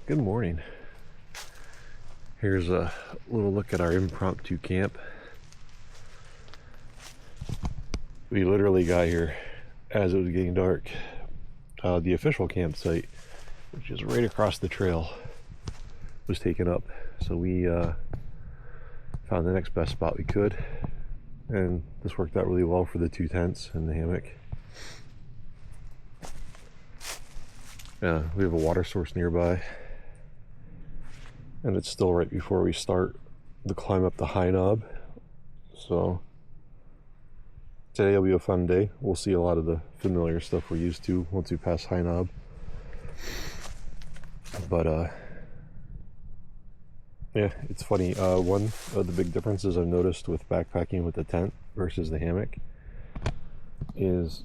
Good morning. Here's a little look at our impromptu camp. We literally got here as it was getting dark. The official campsite, which is right across the trail, was taken up. So we found the next best spot we could. And this worked out really well for the 2 tents and the hammock. We have a water source nearby. And it's still right before we start the climb up the high knob. So today will be a fun day. We'll see a lot of the familiar stuff we're used to once we pass high knob. But yeah, it's funny. One of the big differences I've noticed with backpacking with the tent versus the hammock is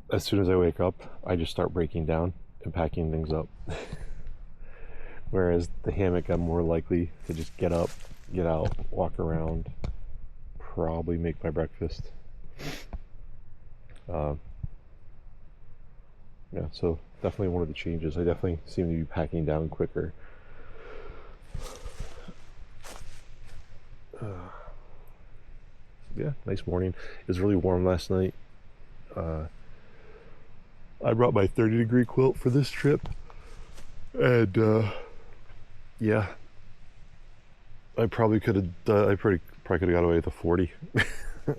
as soon as I wake up, I just start breaking down and packing things up. Whereas the hammock, I'm more likely to just get up, get out, walk around, probably make my breakfast. Yeah, so definitely one of the changes. I definitely seem to be packing down quicker. Yeah, nice morning. It was really warm last night. I brought my 30-degree quilt for this trip, and yeah, I probably could have. I probably could have got away with a 40,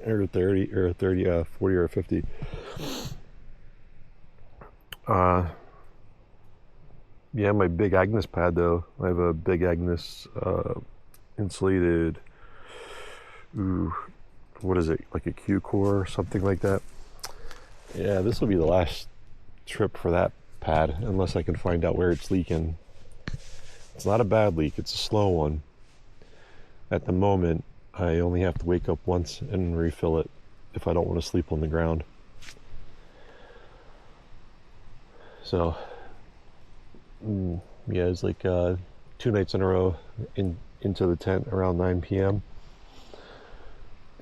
or a 30, or a 30, 40 or a 50. Yeah, my Big Agnes pad though. I have a Big Agnes insulated. What is it? Like a Q core or something like that. Yeah, this will be the last trip for that pad, unless I can find out where it's leaking. It's not a bad leak, it's a slow one. At the moment, I only have to wake up once and refill it if I don't want to sleep on the ground. So, yeah, it's like 2 nights in a row into the tent around 9 p.m.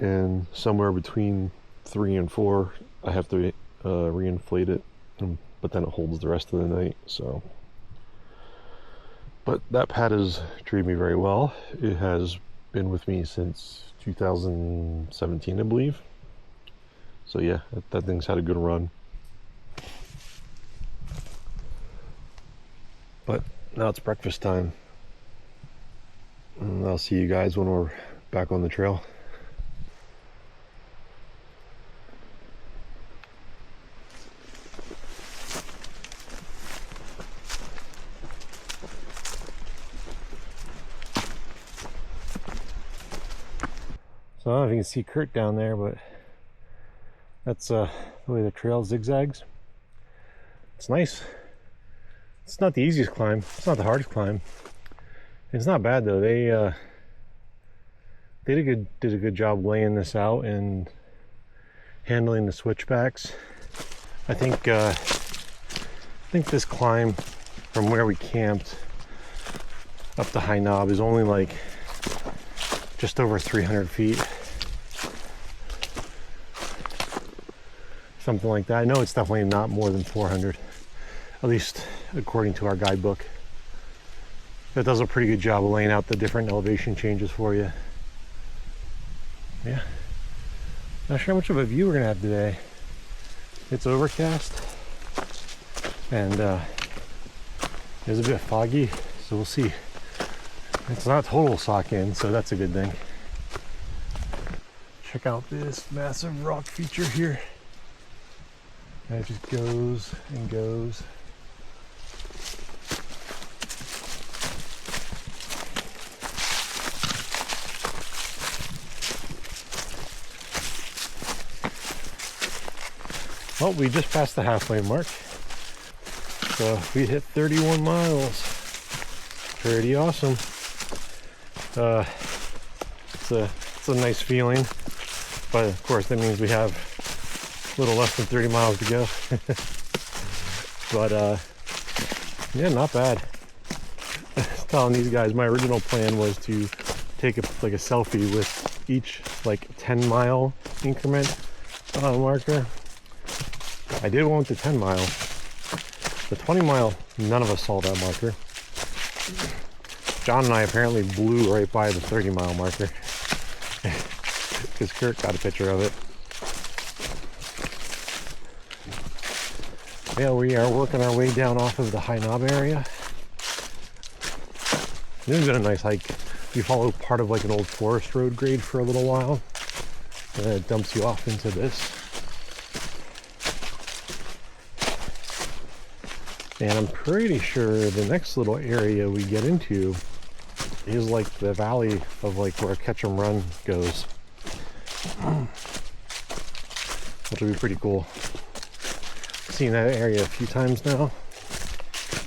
And somewhere between 3 and 4, I have to reinflate it, but then it holds the rest of the night, so. But that pad has treated me very well. It has been with me since 2017, I believe. So yeah, that thing's had a good run. But now it's breakfast time. And I'll see you guys when we're back on the trail. So I don't know if you can see Kurt down there, but that's the way the trail zigzags. It's nice. It's not the easiest climb. It's not the hardest climb. It's not bad though. They did a good job laying this out and handling the switchbacks. I think this climb from where we camped up the high knob is only like just over 300 feet. Something like that. I know it's definitely not more than 400, at least according to our guidebook. That does a pretty good job of laying out the different elevation changes for you. Yeah. Not sure how much of a view we're gonna have today. It's overcast and it's a bit foggy, so we'll see. It's not total sock in, so that's a good thing. Check out this massive rock feature here. And it just goes and goes. Well, we just passed the halfway mark. So we hit 31 miles. Pretty awesome. It's a nice feeling, but of course that means we have a little less than 30 miles to go. But yeah, not bad. I was telling these guys my original plan was to take a selfie with each 10-mile increment marker. I did one with the 10 mile, The 20 mile, none of us saw that marker. John and I apparently blew right by the 30 mile marker because Kurt got a picture of it. Yeah, we are working our way down off of the High Knob area. This has been a nice hike. You follow part of like an old forest road grade for a little while, and then it dumps you off into this. And I'm pretty sure the next little area we get into is like the valley of like where Ketchum Run goes, which will be pretty cool. I've seen that area a few times now.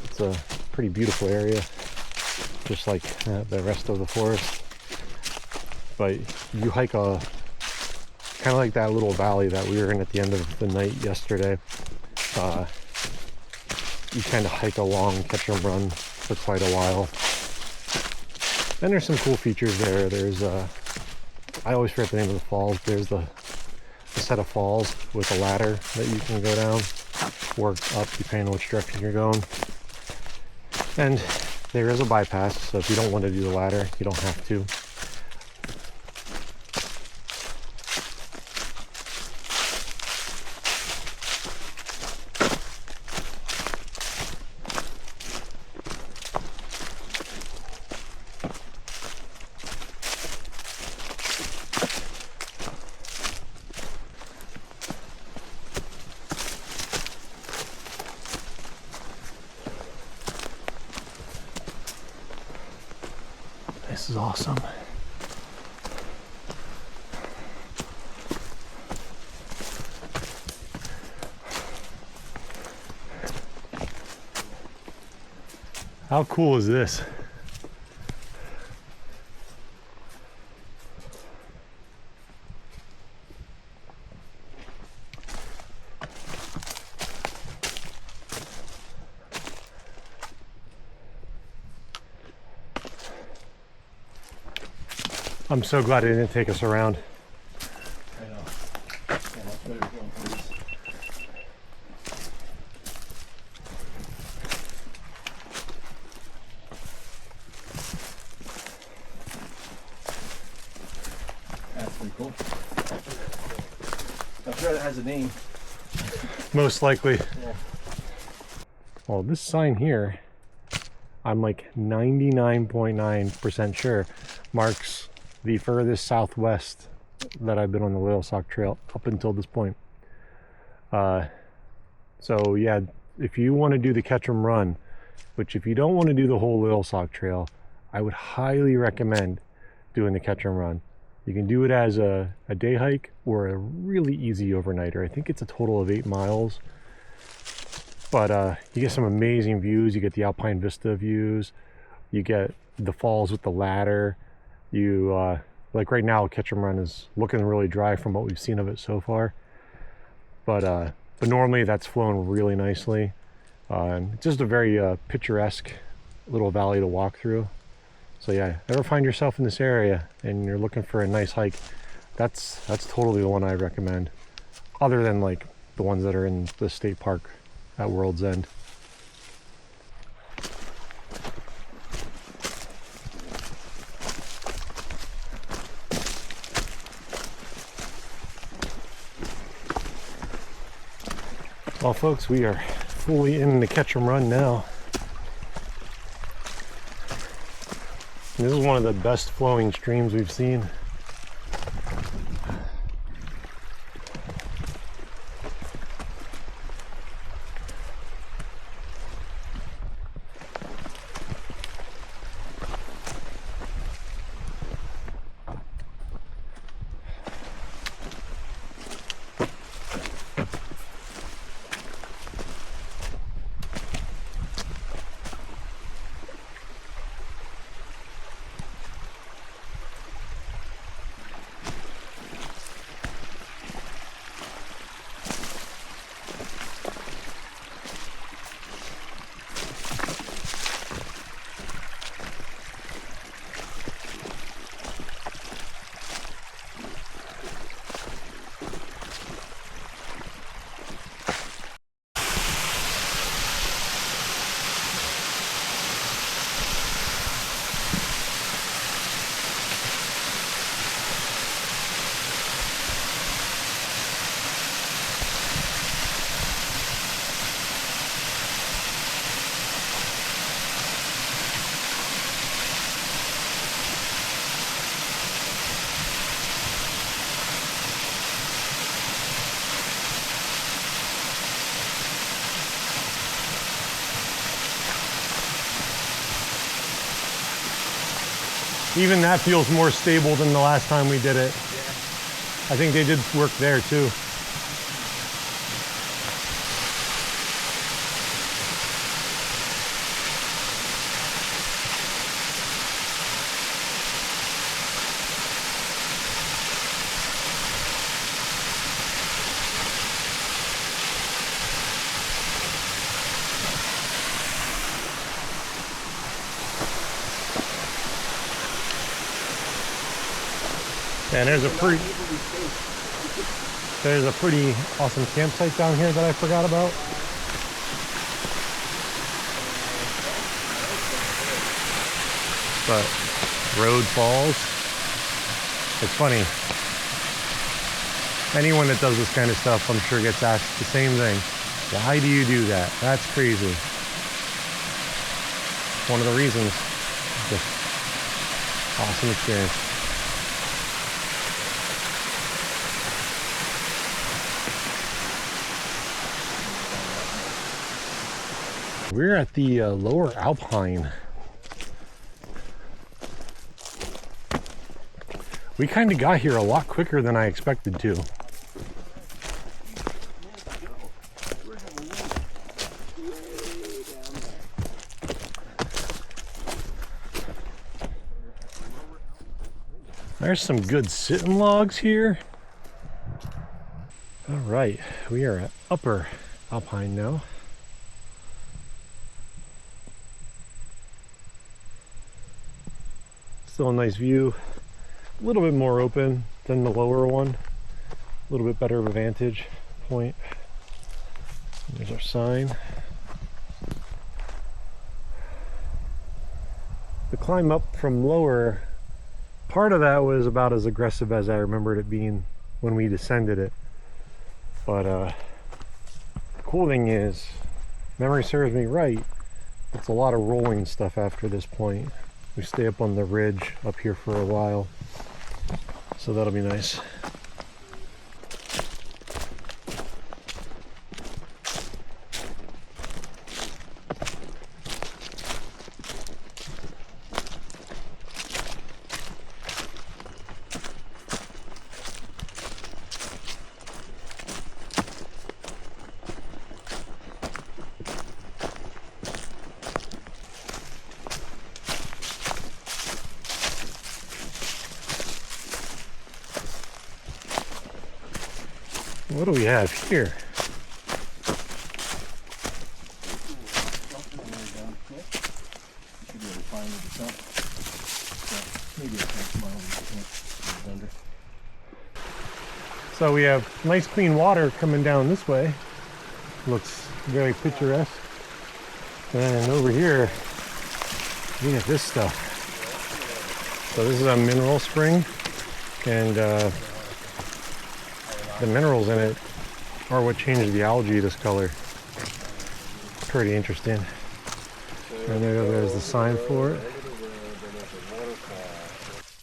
It's a pretty beautiful area, just like the rest of the forest. But you hike a kind of like that little valley that we were in at the end of the night yesterday. You kind of hike along Ketchum Run for quite a while. And there's some cool features there. There's I always forget the name of the falls. There's the set of falls with a ladder that you can go down or up depending on which direction you're going. And there is a bypass, so if you don't want to do the ladder, you don't have to. This is awesome. How cool is this? I'm so glad it didn't take us around. I know. Yeah, that's better going please. That's pretty cool. I'm sure it has a name. Most likely. Yeah. Well, this sign here, I'm like 99.9% sure, marks the furthest southwest that I've been on the Loyalsock trail up until this point. So yeah, if you want to do the Ketchum Run, which if you don't want to do the whole Loyalsock trail, I would highly recommend doing the Ketchum Run. You can do it as a day hike or a really easy overnighter. I think it's a total of 8 miles. But you get some amazing views. You get the Alpine Vista views. You get the falls with the ladder. You like right now, Ketchum Run is looking really dry from what we've seen of it so far. But normally that's flowing really nicely. It's just a very picturesque little valley to walk through. So yeah, ever find yourself in this area and you're looking for a nice hike, that's totally the one I recommend. Other than like the ones that are in the state park at World's End. Well folks, we are fully in the Ketchum Run now. This is one of the best flowing streams we've seen. Even that feels more stable than the last time we did it. I think they did work there too. And there's a pretty awesome campsite down here that I forgot about. But road falls. It's funny. Anyone that does this kind of stuff, I'm sure, gets asked the same thing. Why do you do that? That's crazy. One of the reasons. Just awesome experience. We're at the lower Alpine. We kind of got here a lot quicker than I expected to. There's some good sitting logs here. All right, we are at upper Alpine now. Still a nice view, a little bit more open than the lower one, a little bit better of a vantage point. There's our sign. The climb up from lower, part of that was about as aggressive as I remembered it being when we descended it. But the cool thing is, memory serves me right, it's a lot of rolling stuff after this point. We stay up on the ridge up here for a while, so that'll be nice. What do we have here? So we have nice clean water coming down this way. Looks very picturesque. And over here, we have this stuff. So this is a mineral spring, and the minerals in it are what changed the algae this color. Pretty interesting. And there's the sign for it.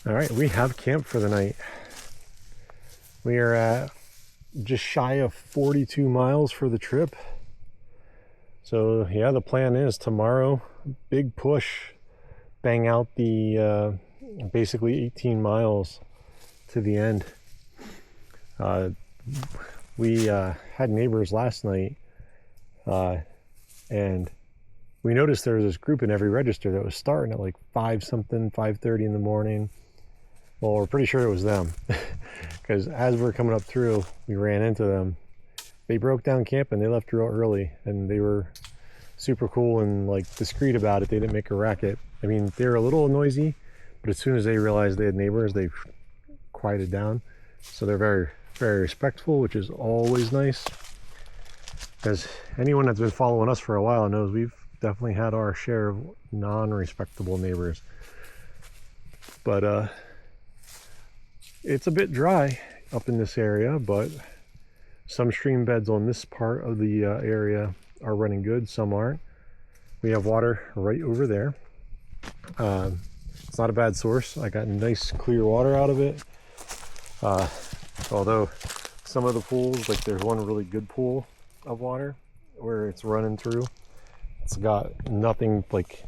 All right, we have camped for the night. We are at just shy of 42 miles for the trip. So yeah, the plan is tomorrow, big push, bang out the basically 18 miles to the end. We had neighbors last night, and we noticed there was this group in every register that was starting at like 5:30 in the morning. Well, we're pretty sure it was them, because as we're coming up through, we ran into them. They broke down camp and they left real early, and they were super cool and like discreet about it. They didn't make a racket. I mean, they were a little noisy, but as soon as they realized they had neighbors, they quieted down. So they're very, very respectful, which is always nice, because anyone that's been following us for a while knows we've definitely had our share of non-respectable neighbors. But it's a bit dry up in this area, but some stream beds on this part of the area are running good, some aren't. We have water right over there. It's not a bad source. I got nice clear water out of it. Although some of the pools, like there's one really good pool of water where it's running through. It's got nothing like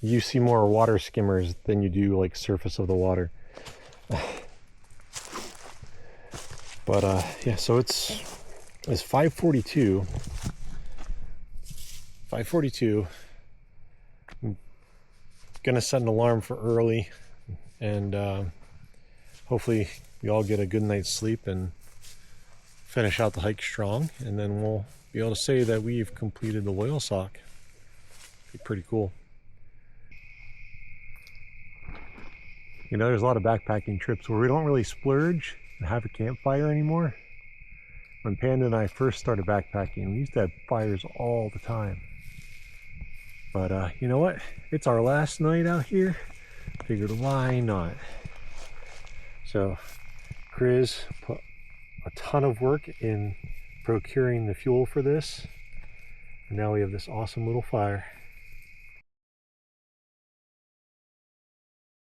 you see more water skimmers than you do like surface of the water. But yeah, so it's 5:42. 5:42. I'm gonna set an alarm for early, and hopefully we all get a good night's sleep and finish out the hike strong, and then we'll be able to say that we've completed the Loyalsock. Be pretty cool. You know, there's a lot of backpacking trips where we don't really splurge and have a campfire anymore. When Panda and I first started backpacking, we used to have fires all the time. But you know what? It's our last night out here. Figured why not? So Chris put a ton of work in procuring the fuel for this. And now we have this awesome little fire.